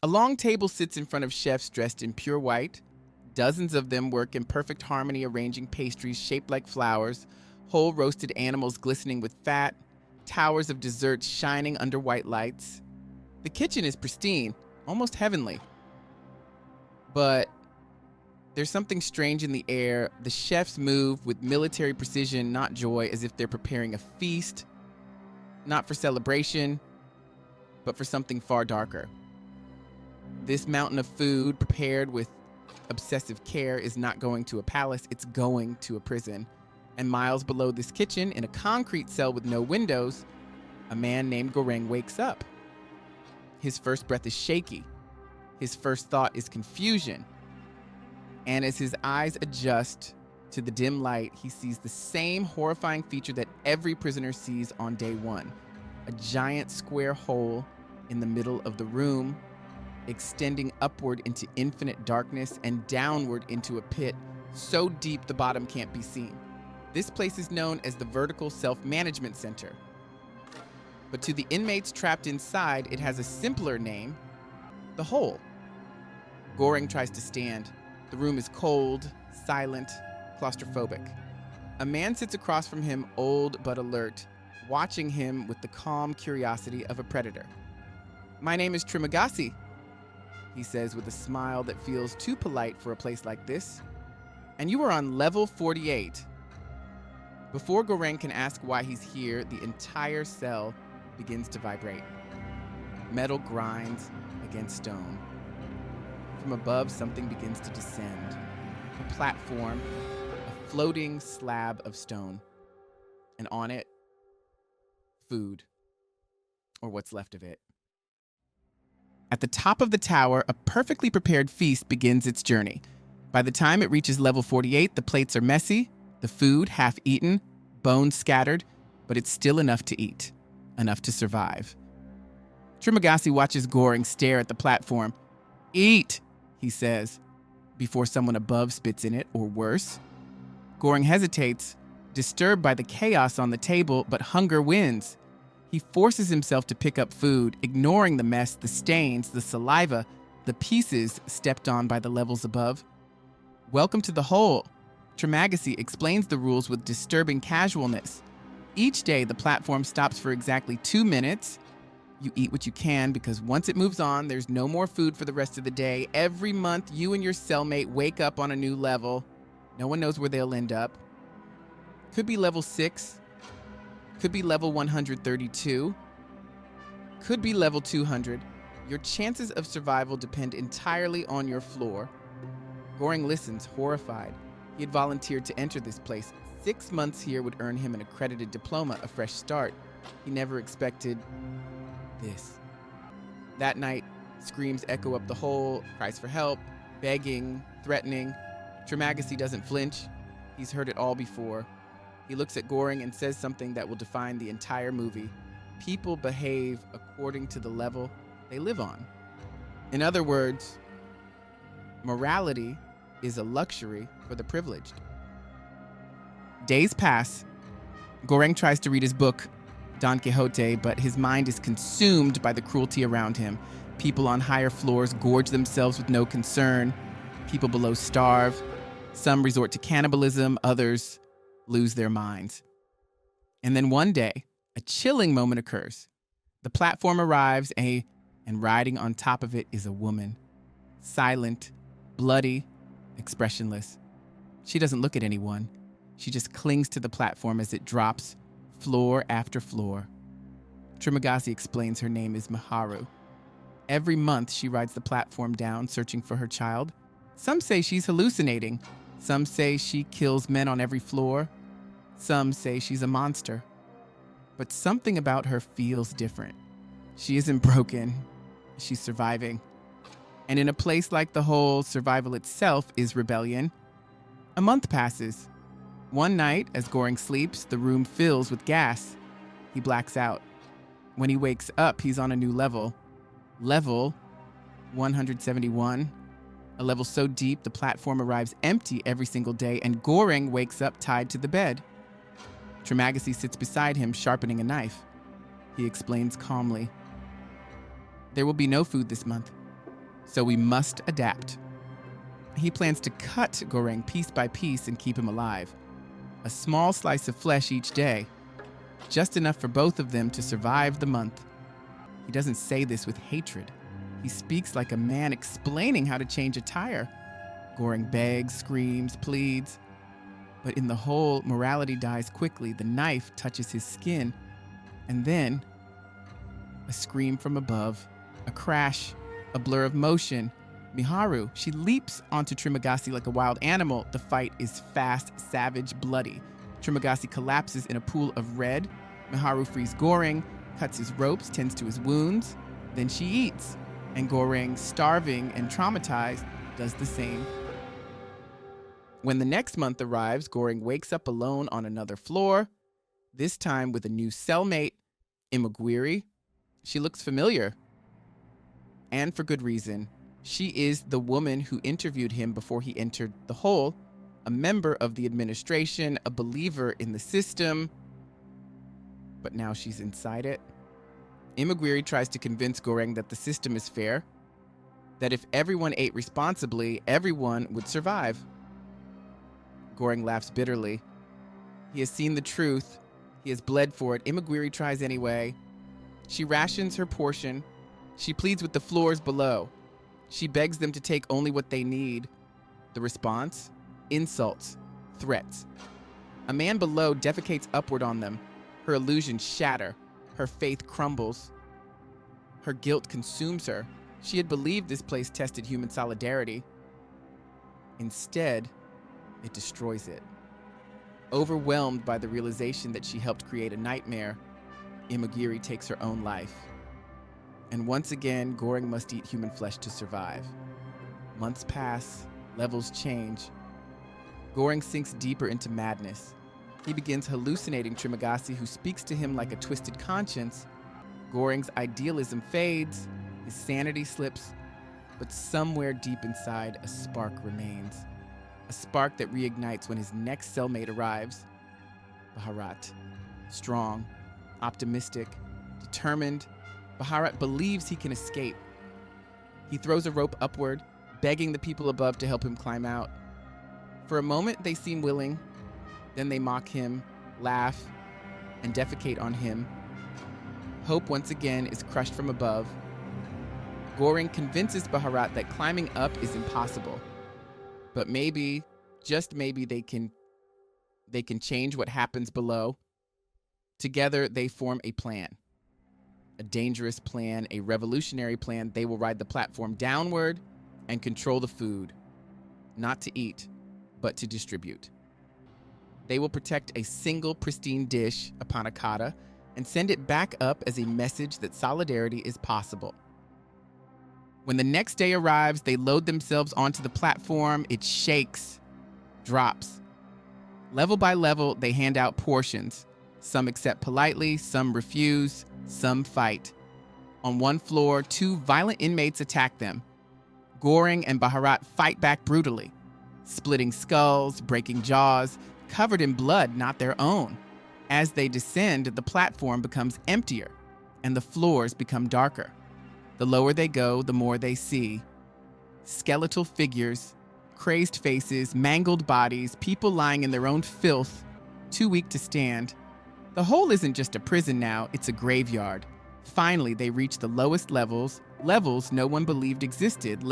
A long table sits in front of chefs dressed in pure white. Dozens of them work in perfect harmony, arranging pastries shaped like flowers, whole roasted animals glistening with fat, towers of desserts shining under white lights. The kitchen is pristine, almost heavenly. But there's something strange in the air. The chefs move with military precision, not joy, as if they're preparing a feast, not for celebration, but for something far darker. This mountain of food, prepared with obsessive care, is not going to a palace, it's going to a prison. And miles below this kitchen, in a concrete cell with no windows, a man named Goreng wakes up. His first breath is shaky. His first thought is confusion. And as his eyes adjust to the dim light, he sees the same horrifying feature that every prisoner sees on day one. A giant square hole in the middle of the room, extending upward into infinite darkness and downward into a pit so deep the bottom can't be seen. This place is known as the Vertical Self-Management Center. But to the inmates trapped inside, it has a simpler name, the Hole. Goreng tries to stand. The room is cold, silent, claustrophobic. A man sits across from him, old but alert, watching him with the calm curiosity of a predator. "My name is Trimagasi," he says with a smile that feels too polite for a place like this. "And you are on level 48. Before Goreng can ask why he's here, the entire cell begins to vibrate. Metal grinds against stone. From above, something begins to descend. A platform, a floating slab of stone. And on it, food, or what's left of it. At the top of the tower, a perfectly prepared feast begins its journey. By the time it reaches level 48, the plates are messy, the food half-eaten, bones scattered, but it's still enough to eat, enough to survive. Trimagasi watches Goreng stare at the platform. "Eat," he says, before someone above spits in it, or worse. Goreng hesitates, disturbed by the chaos on the table, but hunger wins. He forces himself to pick up food, ignoring the mess, the stains, the saliva, the pieces stepped on by the levels above. "Welcome to the Hole." Trimagasi explains the rules with disturbing casualness. Each day, the platform stops for exactly 2 minutes. You eat what you can, because once it moves on, there's no more food for the rest of the day. Every month, you and your cellmate wake up on a new level. No one knows where they'll end up. Could be level 6. Could be level 132. Could be level 200. Your chances of survival depend entirely on your floor. Goreng listens, horrified. He had volunteered to enter this place. 6 months here would earn him an accredited diploma, a fresh start. He never expected this. That night, screams echo up the hole, cries for help, begging, threatening. Trimagasi doesn't flinch. He's heard it all before. He looks at Goreng and says something that will define the entire movie. People behave according to the level they live on. In other words, morality is a luxury for the privileged. Days pass. Goreng tries to read his book, Don Quixote, but his mind is consumed by the cruelty around him. People on higher floors gorge themselves with no concern. People below starve. Some resort to cannibalism, others lose their minds. And then one day, a chilling moment occurs. The platform arrives, and riding on top of it is a woman. Silent, bloody, expressionless. She doesn't look at anyone. She just clings to the platform as it drops, floor after floor. Trimagasi explains her name is Maharu. Every month, she rides the platform down, searching for her child. Some say she's hallucinating. Some say she kills men on every floor. Some say she's a monster. But something about her feels different. She isn't broken. She's surviving. And in a place like the Hole, survival itself is rebellion. A month passes. One night, as Goreng sleeps, the room fills with gas. He blacks out. When he wakes up, he's on a new level. Level 171. A level so deep, the platform arrives empty every single day, and Goreng wakes up tied to the bed. Trimagasi sits beside him, sharpening a knife. He explains calmly. There will be no food this month. So we must adapt. He plans to cut Goreng piece by piece and keep him alive. A small slice of flesh each day, just enough for both of them to survive the month. He doesn't say this with hatred. He speaks like a man explaining how to change a tire. Goreng begs, screams, pleads. But in the hole, morality dies quickly. The knife touches his skin. And then, a scream from above, a crash, a blur of motion. Miharu, she leaps onto Trimagasi like a wild animal. The fight is fast, savage, bloody. Trimagasi collapses in a pool of red. Miharu frees Goreng, cuts his ropes, tends to his wounds. Then she eats. And Goreng, starving and traumatized, does the same. When the next month arrives, Goreng wakes up alone on another floor, this time with a new cellmate, Imogiri. She looks familiar. And for good reason. She is the woman who interviewed him before he entered the hole, a member of the administration, a believer in the system. But now she's inside it. Imogiri tries to convince Goreng that the system is fair, that if everyone ate responsibly, everyone would survive. Goreng laughs bitterly. He has seen the truth. He has bled for it. Imogiri tries anyway. She rations her portion. She pleads with the floors below. She begs them to take only what they need. The response? Insults, threats. A man below defecates upward on them. Her illusions shatter. Her faith crumbles. Her guilt consumes her. She had believed this place tested human solidarity. Instead, it destroys it. Overwhelmed by the realization that she helped create a nightmare, Imogiri takes her own life. And once again, Goreng must eat human flesh to survive. Months pass, levels change. Goreng sinks deeper into madness. He begins hallucinating Trimagasi, who speaks to him like a twisted conscience. Goreng's idealism fades, his sanity slips, but somewhere deep inside, a spark remains. A spark that reignites when his next cellmate arrives. Bharat. Strong, optimistic, determined, Bharat believes he can escape. He throws a rope upward, begging the people above to help him climb out. For a moment, they seem willing. Then they mock him, laugh, and defecate on him. Hope once again is crushed from above. Goreng convinces Bharat that climbing up is impossible. But maybe, just maybe, they can change what happens below. Together, they form a plan. A dangerous plan, a revolutionary plan. They will ride the platform downward and control the food. Not to eat, but to distribute. They will protect a single pristine dish, a panna cotta, and send it back up as a message that solidarity is possible. When the next day arrives, they load themselves onto the platform. It shakes, drops. Level by level, they hand out portions. Some accept politely, some refuse, some fight. On one floor, 2 violent inmates attack them. Goreng and Bharat fight back brutally, splitting skulls, breaking jaws, covered in blood not their own. As they descend, the platform becomes emptier, and the floors become darker. The lower they go, the more they see. Skeletal figures, crazed faces, mangled bodies, people lying in their own filth, too weak to stand. The hole isn't just a prison now, it's a graveyard. Finally, they reach the lowest levels no one believed existed.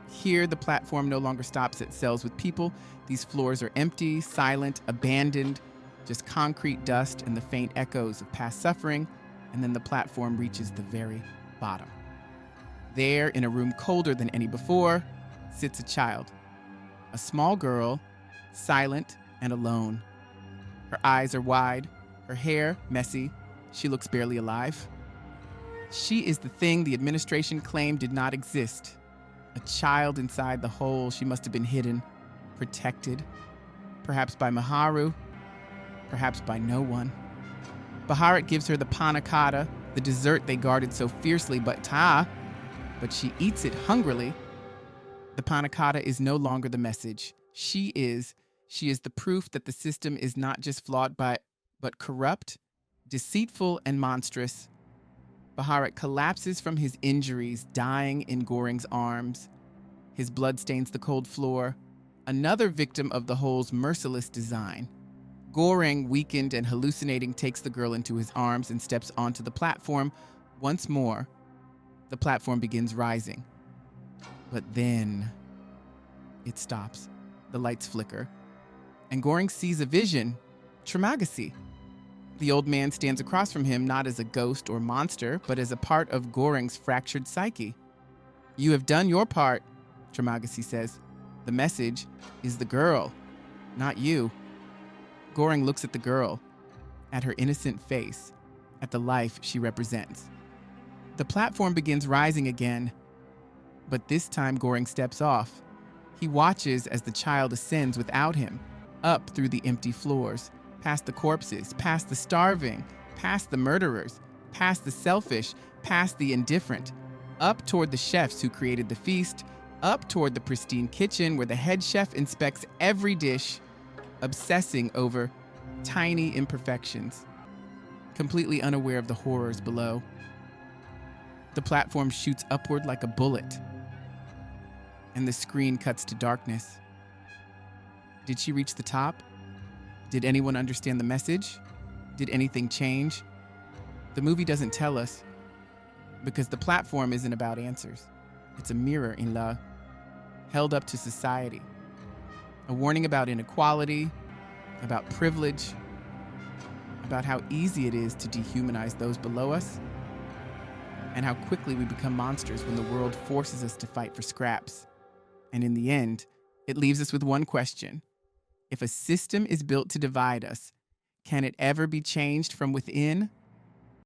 Here, the platform no longer stops at cells with people. These floors are empty, silent, abandoned, just concrete dust and the faint echoes of past suffering, and then the platform reaches the very bottom. There, in a room colder than any before, sits a child. A small girl, silent and alone. Her eyes are wide, her hair messy. She looks barely alive. She is the thing the administration claimed did not exist. A child inside the hole. She must have been hidden, protected, perhaps by Miharu, perhaps by no one. Bharat gives her the panna cotta, the dessert they guarded so fiercely, but she eats it hungrily. The panna cotta is no longer the message. She is the proof that the system is not just flawed but corrupt, deceitful, and monstrous. Baharat collapses from his injuries, dying in Goring's arms. His blood stains the cold floor, another victim of the hole's merciless design. Goring, weakened and hallucinating, takes the girl into his arms and steps onto the platform. Once more, the platform begins rising. But then it stops. The lights flicker. And Goring sees a vision, Trimagasi. The old man stands across from him not as a ghost or monster, but as a part of Goring's fractured psyche. "You have done your part," Trimagasi says. "The message is the girl, not you." Goring looks at the girl, at her innocent face, at the life she represents. The platform begins rising again, but this time Goring steps off. He watches as the child ascends without him, up through the empty floors, past the corpses, past the starving, past the murderers, past the selfish, past the indifferent, up toward the chefs who created the feast, up toward the pristine kitchen where the head chef inspects every dish, obsessing over tiny imperfections, completely unaware of the horrors below. The platform shoots upward like a bullet, and the screen cuts to darkness. Did she reach the top? Did anyone understand the message? Did anything change? The movie doesn't tell us, because the platform isn't about answers. It's a mirror, in love, held up to society. A warning about inequality, about privilege, about how easy it is to dehumanize those below us, and how quickly we become monsters when the world forces us to fight for scraps. And in the end, it leaves us with one question. If a system is built to divide us, can it ever be changed from within?